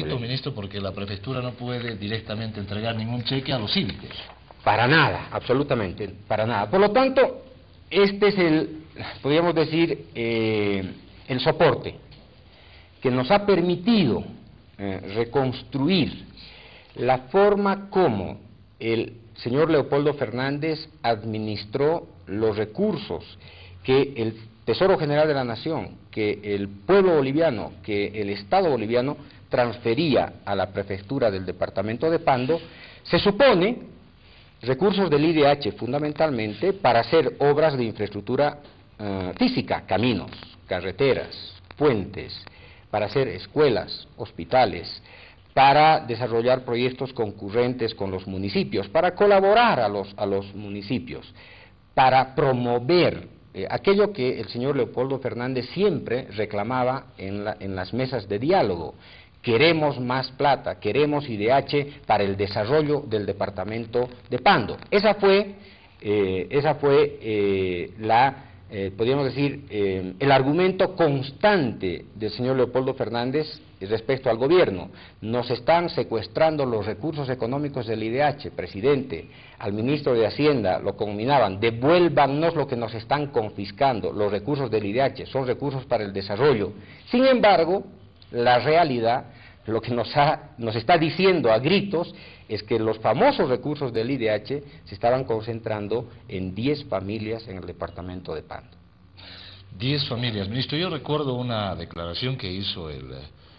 requisitos, ministro, porque la prefectura no puede directamente entregar ningún cheque a los cívicos. Para nada, absolutamente, para nada. Por lo tanto, este es podríamos decir, el soporte que nos ha permitido reconstruir la forma como el señor Leopoldo Fernández administró los recursos que el Tesoro General de la Nación, que el pueblo boliviano, que el Estado boliviano transfería a la prefectura del departamento de Pando. Se supone recursos del IDH fundamentalmente para hacer obras de infraestructura física, caminos, carreteras, puentes, para hacer escuelas, hospitales, para desarrollar proyectos concurrentes con los municipios, para colaborar a los municipios, para promover aquello que el señor Leopoldo Fernández siempre reclamaba en las mesas de diálogo. Queremos más plata, queremos IDH para el desarrollo del departamento de Pando. Esa fue podríamos decir, el argumento constante del señor Leopoldo Fernández respecto al gobierno. Nos están secuestrando los recursos económicos del IDH, presidente. Al ministro de Hacienda lo conminaban: devuélvanos lo que nos están confiscando, los recursos del IDH, son recursos para el desarrollo. Sin embargo, la realidad, lo que nos está diciendo a gritos, es que los famosos recursos del IDH se estaban concentrando en 10 familias en el departamento de Pando. 10 familias. Ministro, yo recuerdo una declaración que hizo el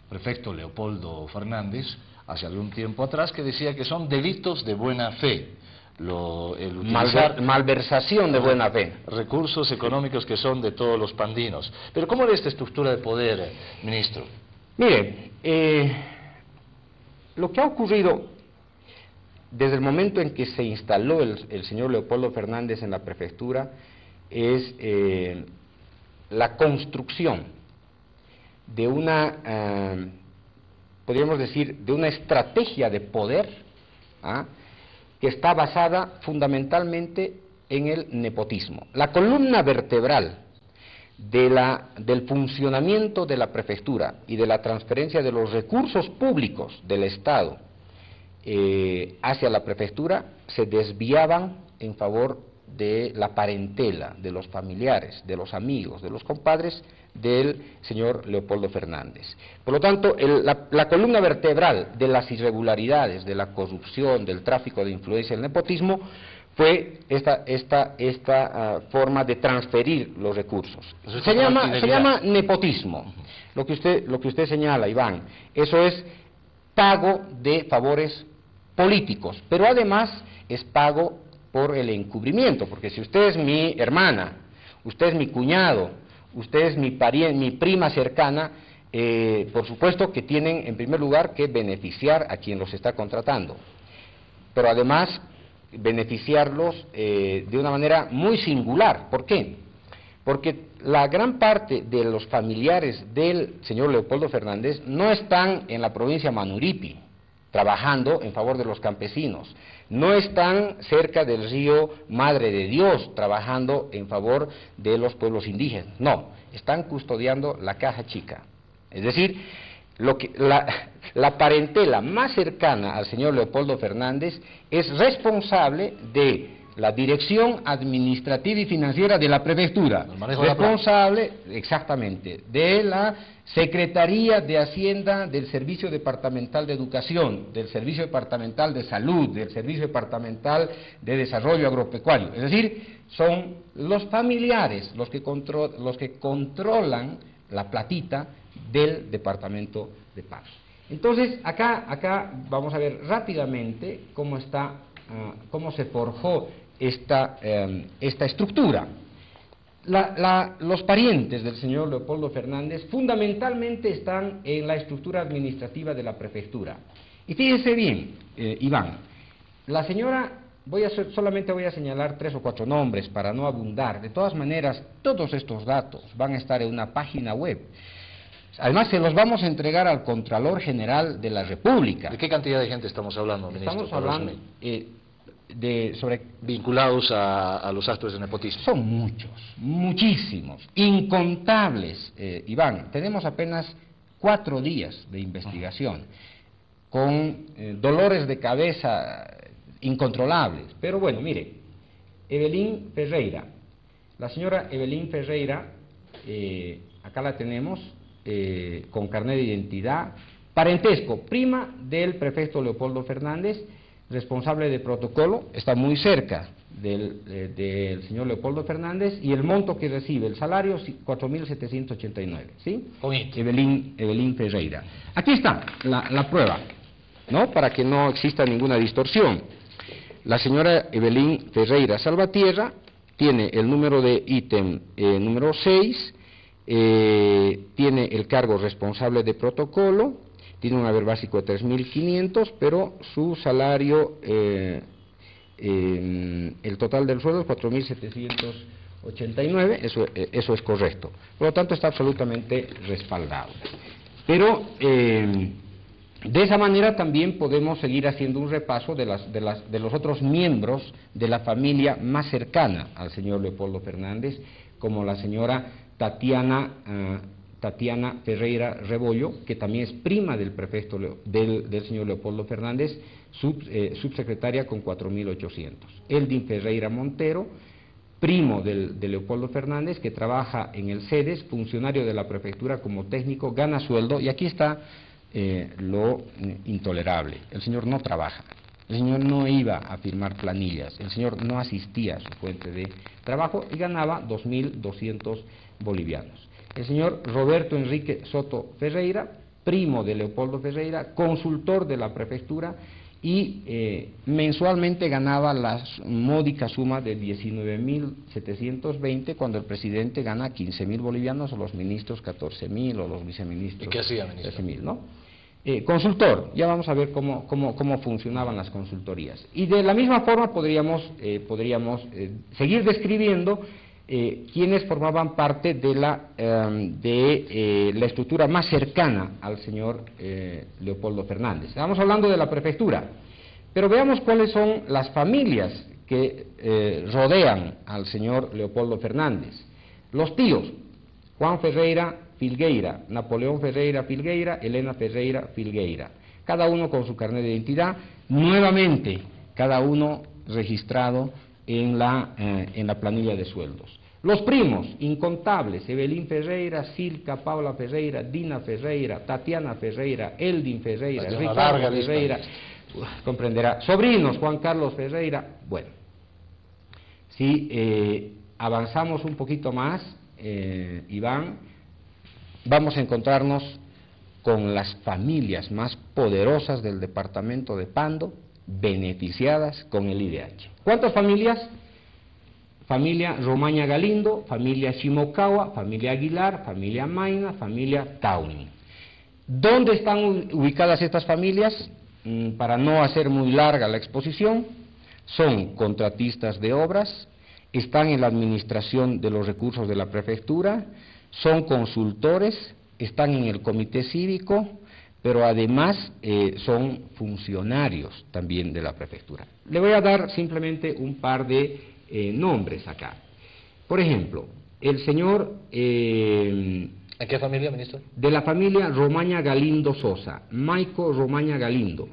prefecto Leopoldo Fernández hace algún tiempo atrás, que decía que son delitos de buena fe. El utilizar malversación de buena fe. Recursos económicos que son de todos los pandinos. Pero ¿cómo era esta estructura de poder, ministro? Mire, lo que ha ocurrido desde el momento en que se instaló el señor Leopoldo Fernández en la prefectura es la construcción de una, podríamos decir, de una estrategia de poder que está basada fundamentalmente en el nepotismo. La columna vertebral del funcionamiento de la prefectura y de la transferencia de los recursos públicos del Estado hacia la prefectura se desviaban en favor de la parentela, de los familiares, de los amigos, de los compadres del señor Leopoldo Fernández. Por lo tanto, la columna vertebral de las irregularidades, de la corrupción, del tráfico de influencia, el nepotismo, fue esta forma de transferir los recursos. Se llama nepotismo, lo que usted señala, Iván. Eso es pago de favores políticos, pero además es pago por el encubrimiento, porque si usted es mi hermana, usted es mi cuñado, usted es mi prima cercana, por supuesto que tienen en primer lugar que beneficiar a quien los está contratando, pero además beneficiarlos de una manera muy singular. ¿Por qué? Porque la gran parte de los familiares del señor Leopoldo Fernández no están en la provincia Manuripi trabajando en favor de los campesinos, no están cerca del río Madre de Dios trabajando en favor de los pueblos indígenas, no, están custodiando la caja chica. Es decir, la parentela más cercana al señor Leopoldo Fernández es responsable de la dirección administrativa y financiera de la prefectura, responsable exactamente de la Secretaría de Hacienda, del Servicio Departamental de Educación, del Servicio Departamental de Salud, del Servicio Departamental de Desarrollo Agropecuario. Es decir, son los familiares los que controlan la platita del departamento de Pando. Entonces, acá vamos a ver rápidamente cómo se forjó esta estructura. Los parientes del señor Leopoldo Fernández fundamentalmente están en la estructura administrativa de la prefectura. Y fíjese bien, Iván, la señora, solamente voy a señalar 3 o 4 nombres para no abundar. De todas maneras, todos estos datos van a estar en una página web. Además, se los vamos a entregar al Contralor General de la República. ¿De qué cantidad de gente estamos hablando, ministro? Estamos hablando vinculados a los actos de nepotismo. Son muchos, muchísimos, incontables, Iván. Tenemos apenas 4 días de investigación. con dolores de cabeza incontrolables. Pero bueno, mire, Evelyn Ferreira, la señora Evelyn Ferreira, acá la tenemos, con carnet de identidad, parentesco, prima del prefecto Leopoldo Fernández, responsable de protocolo, está muy cerca del señor Leopoldo Fernández, y el monto que recibe, el salario, 4.789, ¿sí? Bonito. Evelyn Ferreira. Aquí está la prueba, ¿no? Para que no exista ninguna distorsión. La señora Evelyn Ferreira Salvatierra tiene el número de ítem número 6, tiene el cargo responsable de protocolo, tiene un haber básico de 3.500, pero su salario, el total del sueldo es 4.789, eso es correcto. Por lo tanto, está absolutamente respaldado. Pero de esa manera también podemos seguir haciendo un repaso de los otros miembros de la familia más cercana al señor Leopoldo Fernández, como la señora Tatiana Ferreira Rebollo, que también es prima del prefecto del señor Leopoldo Fernández, subsecretaria con 4.800. Eldin Ferreira Montero, primo de Leopoldo Fernández, que trabaja en el CEDES, funcionario de la prefectura como técnico, gana sueldo, y aquí está lo intolerable: el señor no trabaja, el señor no iba a firmar planillas, el señor no asistía a su fuente de trabajo y ganaba 2.200 bolivianos. El señor Roberto Enrique Soto Ferreira, primo de Leopoldo Ferreira, consultor de la prefectura, y mensualmente ganaba la módica suma de 19.720, cuando el presidente gana 15.000 bolivianos, o los ministros 14.000, o los viceministros. ¿Y qué hacía, ministro? 13.000, ¿no? Consultor, ya vamos a ver cómo funcionaban las consultorías. Y de la misma forma podríamos seguir describiendo quienes formaban parte de la estructura más cercana al señor Leopoldo Fernández. Estamos hablando de la prefectura, pero veamos cuáles son las familias que rodean al señor Leopoldo Fernández. Los tíos: Juan Ferreira Filgueira, Napoleón Ferreira Filgueira, Elena Ferreira Filgueira, cada uno con su carnet de identidad, nuevamente cada uno registrado en la planilla de sueldos. Los primos incontables: Evelyn Ferreira, Silca Paula Ferreira, Dina Ferreira, Tatiana Ferreira, Eldin Ferreira, Ricardo Ferreira, comprenderá. Sobrinos: Juan Carlos Ferreira. Bueno, si avanzamos un poquito más, Iván, vamos a encontrarnos con las familias más poderosas del departamento de Pando, beneficiadas con el IDH. ¿Cuántas familias? Familia Romaña Galindo, familia Shimokawa, familia Aguilar, familia Maina, familia Tauni. ¿Dónde están ubicadas estas familias? Para no hacer muy larga la exposición, son contratistas de obras, están en la administración de los recursos de la prefectura, son consultores, están en el comité cívico, pero además son funcionarios también de la prefectura. Le voy a dar simplemente un par de nombres acá. Por ejemplo, el señor... ¿En qué familia, ministro? De la familia Romaña Galindo Sosa, Maico Romaña Galindo,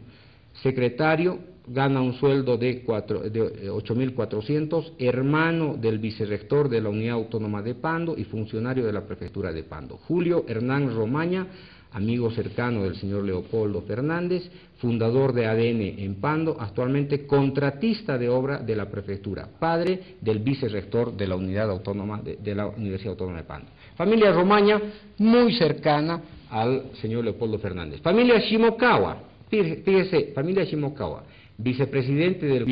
secretario, gana un sueldo de 8.400, hermano del vicerrector de la Unidad Autónoma de Pando y funcionario de la Prefectura de Pando. Julio Hernán Romaña, amigo cercano del señor Leopoldo Fernández, fundador de ADN en Pando, actualmente contratista de obra de la Prefectura, padre del vicerrector de la Unidad Autónoma de la Universidad Autónoma de Pando. Familia Romaña, muy cercana al señor Leopoldo Fernández. Familia Shimokawa, fíjese, familia Shimokawa, vicepresidente del